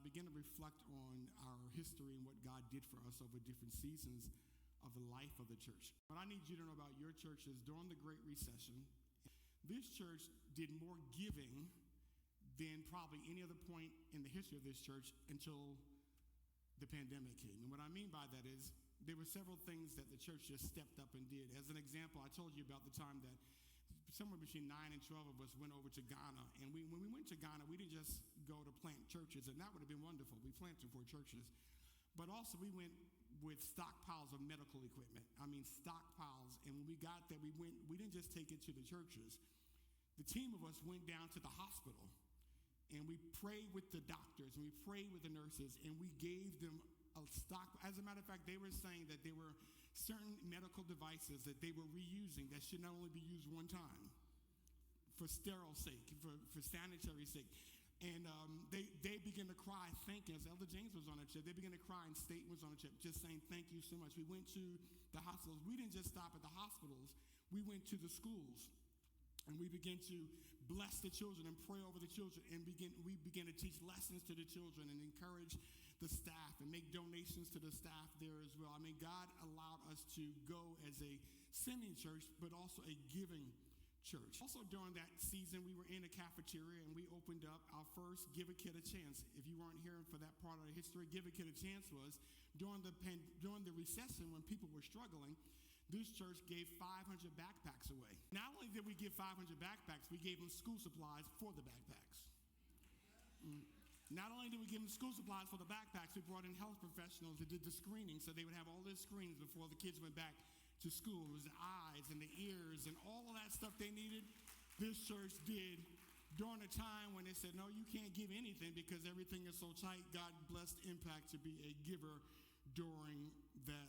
began to reflect on our history and what God did for us over different seasons of the life of the church. What I need you to know about your church is during the Great Recession, this church did more giving than probably any other point in the history of this church until the pandemic came. And what I mean by that is there were several things that the church just stepped up and did. As an example, I told you about the time that somewhere between 9 and 12 of us went over to Ghana. And when we went to Ghana, we didn't just go to plant churches, and that would have been wonderful. We planted 4 churches. But also we went with stockpiles of medical equipment. I mean, stockpiles. And when we got there, we didn't just take it to the churches. The team of us went down to the hospital, and we prayed with the doctors, and we prayed with the nurses, and we gave them a stock. As a matter of fact, they were saying that there were certain medical devices that they were reusing that should not only be used one time for sterile sake, for sanitary sake. And they began to cry, thank you. As Elder James was on a trip, they began to cry, and State was on a trip, just saying thank you so much. We went to the hospitals. We didn't just stop at the hospitals. We went to the schools. And we began to bless the children and pray over the children, and we began to teach lessons to the children and encourage the staff and make donations to the staff there as well. I mean, God allowed us to go as a sending church, but also a giving church. Also during that season, we were in a cafeteria, and we opened up our first Give a Kid a Chance. If you weren't here for that part of the history, Give a Kid a Chance was during the recession when people were struggling. This church gave 500 backpacks away. Not only did we give 500 backpacks, we gave them school supplies for the backpacks. Not only did we give them school supplies for the backpacks, we brought in health professionals that did the screening so they would have all their screens before the kids went back to school. It was the eyes and the ears and all of that stuff they needed. This church did during a time when they said, no, you can't give anything because everything is so tight. God blessed Impact to be a giver during that